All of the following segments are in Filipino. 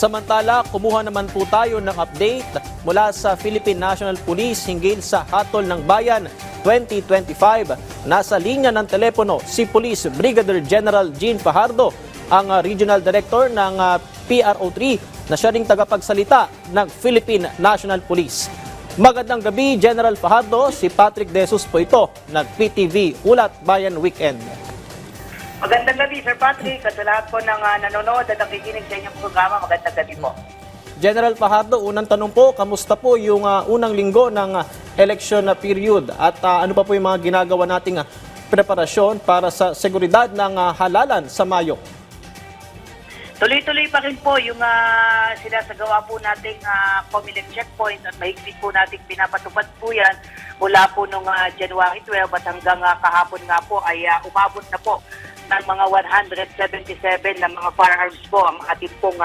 Samantala, kumuha naman po tayo ng update mula sa Philippine National Police hinggil sa Hatol ng Bayan 2025. Nasa linya ng telepono si Police Brigadier General Jean Fajardo, ang Regional Director ng PRO3 na siya ring tagapagsalita ng Philippine National Police. Magandang gabi, General Fajardo. Si Patrick De Jesus po ito ng PTV Ulat Bayan Weekend. Magandang gabi, Sir Patrick, at sa lahat po ng nanonood at nakikinig sa inyong programa. Magandang gabi po. General Fajardo, unang tanong po, kamusta po yung unang linggo ng election period at ano pa po yung mga ginagawa nating preparasyon para sa seguridad ng halalan sa Mayo? Tuloy-tuloy pa rin po yung sinasagawa po nating Comelec checkpoint at mahigpit po nating pinapatupad po yan mula po nung January 12 at hanggang kahapon nga po ay umabot na po ng mga 177 na mga firearms po ang ating pong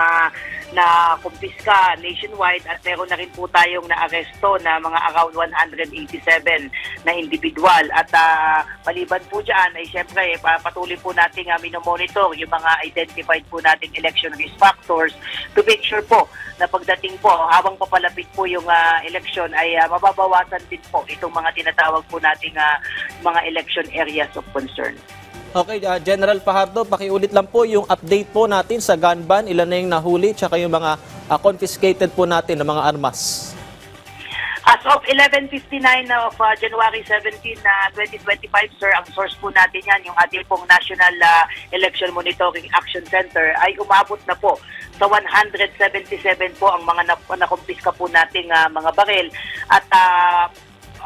na kumpiska nationwide at meron na rin po tayong naaresto na mga around 187 na individual at maliban po dyan ay syempre patuloy po nating minomonitor yung mga identified po nating election risk factors to make sure po na pagdating po habang papalapit po yung election ay mababawasan din po itong mga tinatawag po nating mga election areas of concern. Okay, General Fajardo, pakiulit lang po yung update po natin sa gun ban, ilan na yung nahuli, tsaka yung mga confiscated po natin ng mga armas. As of 11:59 of January 17, 2025, sir, ang source po natin yan, yung ating pong National Election Monitoring Action Center, ay umabot na po sa 177 po ang mga nakumpiska po nating mga baril at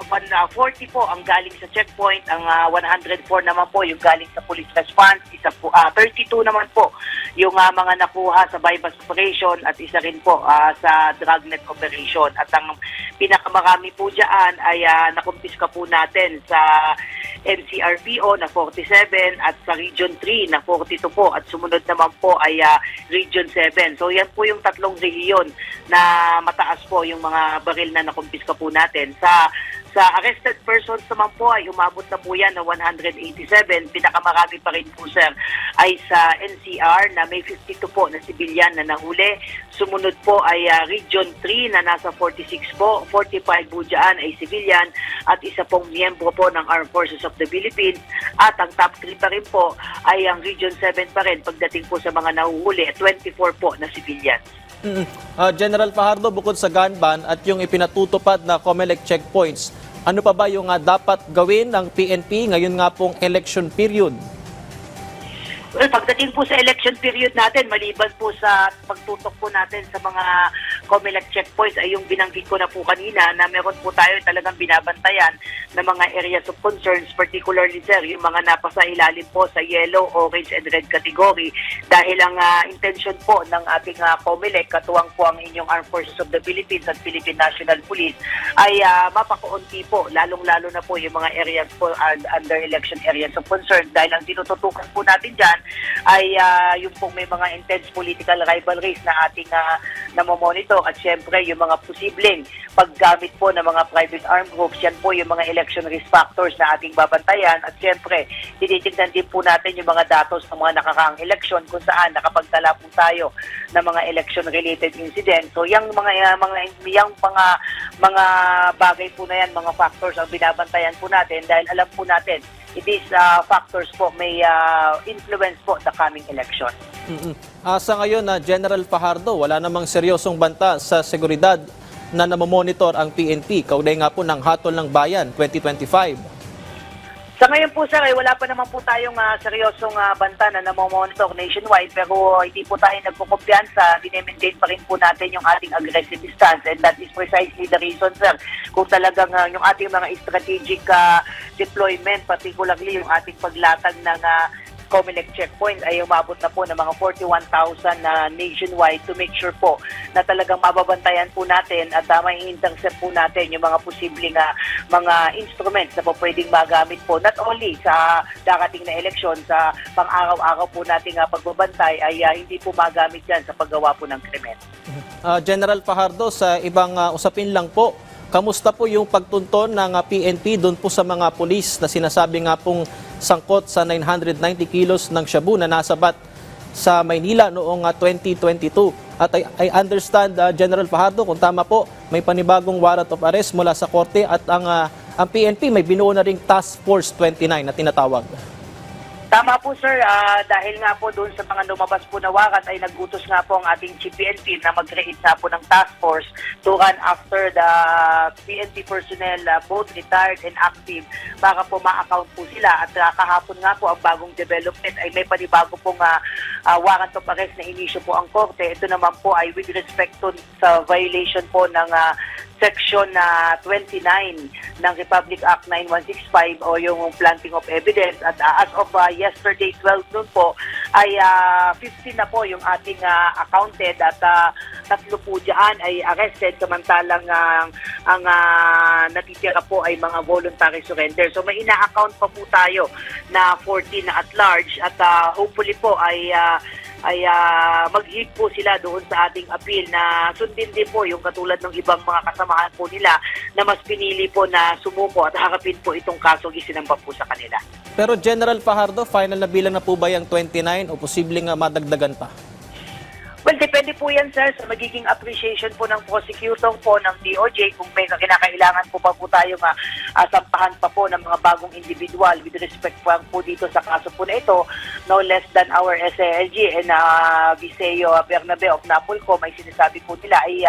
40 po ang galing sa checkpoint, ang 104 naman po yung galing sa police response, 32 naman po yung mga nakuha sa bypass operation at isa rin po sa dragnet operation. At ang pinakamarami po dyan ay nakumpiska po natin sa NCRPO na 47 at sa Region 3 na 42 po at sumunod naman po ay Region 7. So yan po yung tatlong rehiyon na mataas po yung mga baril na nakumpiska po natin. Sa arrested persons naman po ay umabot na po yan na 187. Pinakamarami pa rin po, sir, ay sa NCR na may 52 po na civilian na nahuli. Sumunod po ay Region 3 na nasa 46 po. 45 po dyan ay civilian at isa pong miyembro po ng Armed Forces of the Philippines. At ang top 3 pa rin po ay ang Region 7 pa rin pagdating po sa mga nahuhuli. 24 po na civilian. General Fajardo, bukod sa gun ban at yung ipinatutupad na Comelec checkpoints, ano pa ba yung dapat gawin ng PNP ngayon nga pong election period? Well, pagdating po sa election period natin, maliban po sa pagtutok po natin sa mga Comelec checkpoints ay yung binanggit ko na po kanina na meron po tayo talagang binabantayan na mga areas of concerns, particularly, sir, yung mga napasa ilalim po sa yellow, orange, and red category. Dahil ang intention po ng ating Comelec, katuwang po ang inyong Armed Forces of the Philippines at Philippine National Police, ay mapakaunti po, lalong-lalo na po yung mga areas po under election areas of concern. Dahil ang tinututukan po natin dyan ay yung pong may mga intense political rivalries na ating namomonitor at syempre yung mga posibleng paggamit po ng mga private armed groups, yan po yung mga election risk factors na ating babantayan at syempre tinitignan din po natin yung mga datos ng mga nakakaang eleksyon kung saan nakapagtala po tayo ng mga election related incidents. So yung mga bagay po na yan, mga factors ang binabantayan po natin dahil alam po natin these factors po may influence po the coming election. Sa ngayon, General Fajardo, wala namang seryosong banta sa seguridad na namomonitor ang PNP, kaugnay nga po ng Hatol ng Bayan 2025. Sa ngayon po, sir, ay wala pa naman po tayong seryosong banta na namomonitor nationwide pero hindi po tayo nagkukumpiyansa, dine-maintain pa rin po natin yung ating aggressive stance and that is precisely the reason, sir, kung talagang yung ating mga strategic deployment, particularly yung ating paglatag ng Comelec checkpoint ay umabot na po ng mga 41,000 nationwide to make sure po na talagang mababantayan po natin at may intercept po natin yung mga posibleng mga instruments na po pwedeng magamit po not only sa darating na eleksyon, sa pang-araw-araw po nating pagbabantay ay hindi po magamit yan sa paggawa po ng krimen. General Fajardo, sa ibang usapin lang po, kamusta po yung pagtunton ng PNP doon po sa mga pulis na sinasabi nga pong sangkot sa 990 kilos ng shabu na nasabat sa Maynila noong 2022. At I understand, General Fajardo, kung tama po, may panibagong warrant of arrest mula sa korte at ang PNP may binuo na ring Task Force 29 na tinatawag. Tama po sir, dahil nga po doon sa mga lumabas po na warrant ay nagutos nga po ang ating Chief PNP na mag-create na po ng task force to run after the PNP personnel, both retired and active, para po ma-account po sila. At kahapon nga po ang bagong development ay may panibago pong warrant of arrest na inisyo po ang korte. Ito naman po ay with respect to sa violation po ng Section 29 ng Republic Act 9165 o yung planting of evidence. At as of yesterday 12 noon po ay 15 na po yung ating accounted at tatlo po dyan ay arrested, samantalang ang natitira po ay mga voluntary surrender. So may ina-account pa po tayo na 14 na at large at hopefully po ay mag-hit po sila doon sa ating appeal na sundin din po yung katulad ng ibang mga kasamahan po nila na mas pinili po na sumuko at harapin po itong kaso isinampa po sa kanila. Pero General Fajardo, final na bilang na po ba yung 29 o posibleng madagdagan pa? Well, depende po yan, sir, sa magiging appreciation po ng prosecutor po ng DOJ kung may kinakailangan po pa po tayong sampahan pa po ng mga bagong individual with respect po dito sa kaso po na ito, no less than our SALG and Viseo Bernabe of Napolcom ay sinasabi po nila ay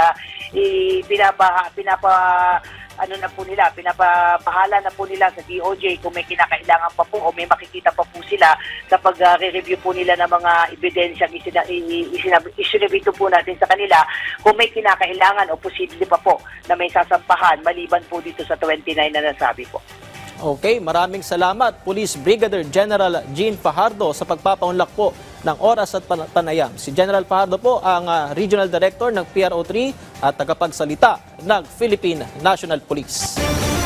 pinapabahala na po nila sa DOJ kung may kinakailangan pa po o may makikita pa po sila sa pag-review po nila ng mga ebidensyang isinabito po natin sa kanila kung may kinakailangan o posible pa po na may sasampahan maliban po dito sa 29 na nasabi po. Okay, maraming salamat Police Brigadier General Jean Fajardo sa pagpapaunlak po ng oras at panayam. Si General Fajardo po ang Regional Director ng PRO3 at tagapagsalita ng Philippine National Police.